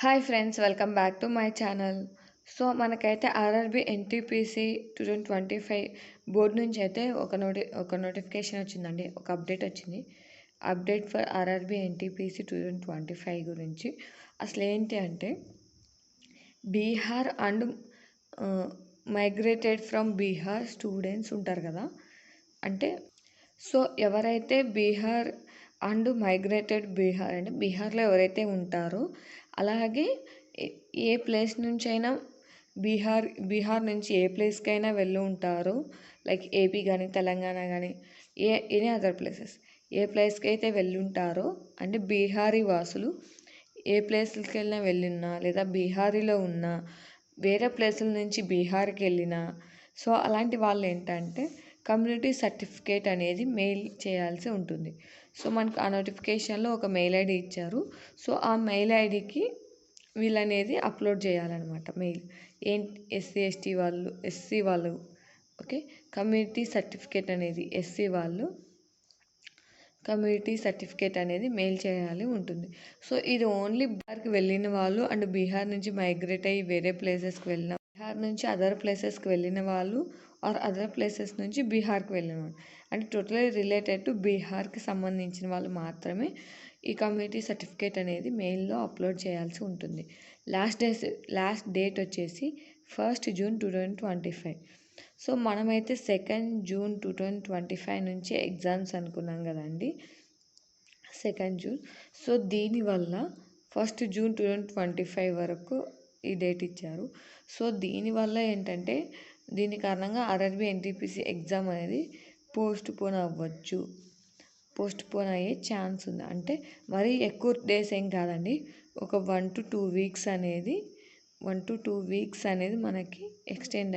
Hi friends, welcome back to my channel. So మనకైతే RRB NTPC 2025 board నుంచి అయితే ఒక నోటిఫికేషన్ వచ్చిందండి. ఒక అప్డేట్ వచ్చింది. అప్డేట్ ఫర్ ఆర్ఆర్బి ఎన్టీపీసీ 2025 గురించి అసలు ఏంటి అంటే, Bihar and migrated from Bihar students ఉంటారు కదా. అంటే సో ఎవరైతే బీహార్ అండ్ మైగ్రేటెడ్ బీహార్ అంటే బీహార్లో ఎవరైతే ఉంటారో, అలాగే ఏ ప్లేస్ నుంచి అయినా బీహార్ నుంచి ఏ ప్లేస్కైనా వెళ్ళి ఉంటారో, లైక్ ఏపీ కానీ తెలంగాణ కానీ ఎనీ అదర్ ప్లేసెస్, ఏ ప్లేస్కి అయితే వెళ్ళి ఉంటారో అంటే బీహారీ వాసులు ఏ ప్లేస్కి వెళ్ళినా వెళ్ళినా, లేదా బీహారీలో ఉన్న వేరే ప్లేసుల నుంచి బీహార్కి వెళ్ళినా, సో అలాంటి వాళ్ళు ఏంటంటే కమ్యూనిటీ సర్టిఫికేట్ అనేది మెయిల్ చేయాల్సి ఉంటుంది. సో మనకు ఆ నోటిఫికేషన్లో ఒక మెయిల్ ఐడి ఇచ్చారు. సో ఆ మెయిల్ ఐడికి వీళ్ళనేది అప్లోడ్ చేయాలన్నమాట. మెయిల్ ఎస్సీ వాళ్ళు ఓకే, కమ్యూనిటీ సర్టిఫికేట్ అనేది ఎస్సీ వాళ్ళు కమ్యూనిటీ సర్టిఫికేట్ అనేది మెయిల్ చేయాలి ఉంటుంది. సో ఇది ఓన్లీ బీహార్కి వెళ్ళిన వాళ్ళు అండ్ బీహార్ నుంచి మైగ్రేట్ అయ్యి వేరే ప్లేసెస్కి వెళ్ళిన, బీహార్ నుంచి అదర్ ప్లేసెస్కి వెళ్ళిన వాళ్ళు, ఆర్ అదర్ ప్లేసెస్ నుంచి బీహార్కి వెళ్ళిన వాళ్ళు, అంటే టోటలీ రిలేటెడ్ టు బీహార్కి సంబంధించిన వాళ్ళు మాత్రమే ఈ కమ్యూనిటీ సర్టిఫికేట్ అనేది మెయిల్లో అప్లోడ్ చేయాల్సి ఉంటుంది. లాస్ట్ డేట్ వచ్చేసి 1st June 2025. సో మనమైతే 2nd June 2025 నుంచి ఎగ్జామ్స్ అనుకున్నాం కదండి, 2nd June. సో దీనివల్ల 1st June 2025 వరకు ఈ డేట్ ఇచ్చారు. సో దీనివల్ల ఏంటంటే, దీని కారణంగా ఆర్ఆర్బి ఎన్టీపీసీ ఎగ్జామ్ అనేది పోస్ట్ పోన్ అయ్యే ఛాన్స్ ఉంది. అంటే మరీ ఎక్కువ డేస్ ఏం కాదండి, ఒక 1 to 2 వీక్స్ అనేది మనకి ఎక్స్టెండ్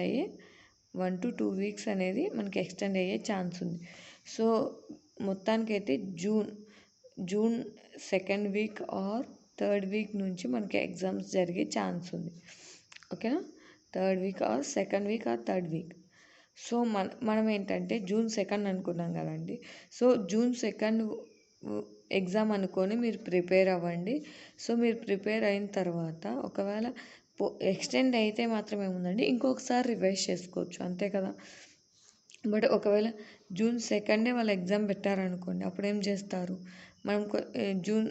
అయ్యే ఛాన్స్ ఉంది. సో మొత్తానికైతే June 2nd week or 3rd week నుంచి మనకి ఎగ్జామ్స్ జరిగే ఛాన్స్ ఉంది. ఓకేనా, 3rd week or 2nd week or 3rd week. So మనం ఏంటంటే June 2nd అనుకున్నాం కదండి. సో June 2nd ఎగ్జామ్ అనుకొని మీరు ప్రిపేర్ అవ్వండి. సో మీరు ప్రిపేర్ అయిన తర్వాత ఒకవేళ ఎక్స్టెండ్ అయితే మాత్రం ఏముందండి, ఇంకొకసారి రివైజ్ చేసుకోవచ్చు, అంతే కదా. బట్ ఒకవేళ June 2nd వాళ్ళు ఎగ్జామ్ పెట్టారనుకోండి, అప్పుడు ఏం చేస్తారు, మనం June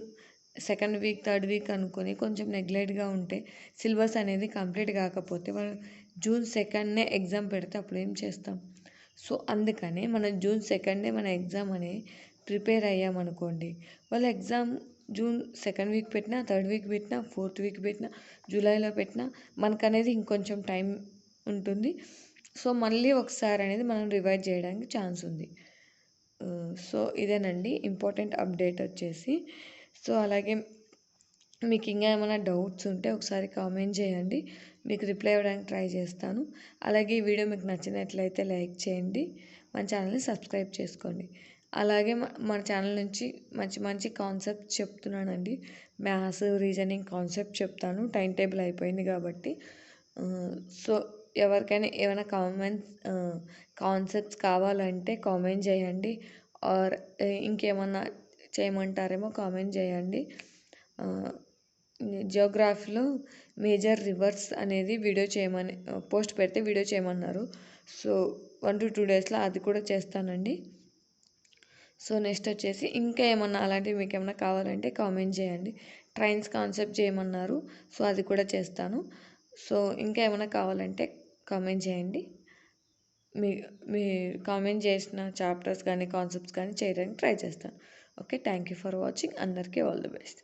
2nd week 3rd week అనుకొని కొంచెం నెగ్లెక్ట్గా ఉంటే, సిలబస్ అనేది కంప్లీట్ కాకపోతే వాళ్ళు June 2nd ఎగ్జామ్ పెడితే అప్పుడు ఏం చేస్తాం. సో అందుకనే మనం June 2nd మన ఎగ్జామ్ అనేది ప్రిపేర్ అయ్యామనుకోండి, వాళ్ళ ఎగ్జామ్ June 2nd వీక్ పెట్టినా, 3rd వీక్ పెట్టినా, 4th వీక్ పెట్టినా, జూలైలో పెట్టినా మనకనేది ఇంకొంచెం టైం ఉంటుంది. సో మళ్ళీ ఒకసారి అనేది మనం రివైజ్ చేయడానికి ఛాన్స్ ఉంది. సో ఇదేనండి ఇంపార్టెంట్ అప్డేట్ వచ్చేసి. సో అలాగే మీకు ఇంకా ఏమైనా డౌట్స్ ఉంటే ఒకసారి కామెంట్ చేయండి, మీకు రిప్లై ఇవ్వడానికి ట్రై చేస్తాను. అలాగే ఈ వీడియో మీకు నచ్చినట్లయితే లైక్ చేయండి, మన ఛానల్ని సబ్స్క్రైబ్ చేసుకోండి. అలాగే మన ఛానల్ నుంచి మంచి కాన్సెప్ట్ చెప్తున్నానండి, మ్యాథ్స్ రీజనింగ్ కాన్సెప్ట్ చెప్తాను. టైం టేబుల్ అయిపోయింది కాబట్టి. సో ఎవరికైనా ఏమైనా కాన్సెప్ట్స్ కావాలంటే కామెంట్ చేయండి, ఆర్ ఇంకేమన్నా చేయమంటారేమో కామెంట్ చేయండి. జియోగ్రఫీలో మేజర్ రివర్స్ అనేది పోస్ట్ పెడితే వీడియో చేయమన్నారు. సో 1 to 2 డేస్లో అది కూడా చేస్తానండి. సో నెక్స్ట్ వచ్చేసి ఇంకా ఏమన్నా అలాంటివి మీకు ఏమన్నా కావాలంటే కామెంట్ చేయండి. ట్రైన్స్ కాన్సెప్ట్ చేయమన్నారు, సో అది కూడా చేస్తాను. సో ఇంకా ఏమైనా కావాలంటే కామెంట్ చేయండి. మీ కామెంట్ చేసిన చాప్టర్స్ కానీ కాన్సెప్ట్స్ కానీ చేయడానికి ట్రై చేస్తాను. Okay, thank you for watching. అందరికీ ఆల్ ది బెస్ట్.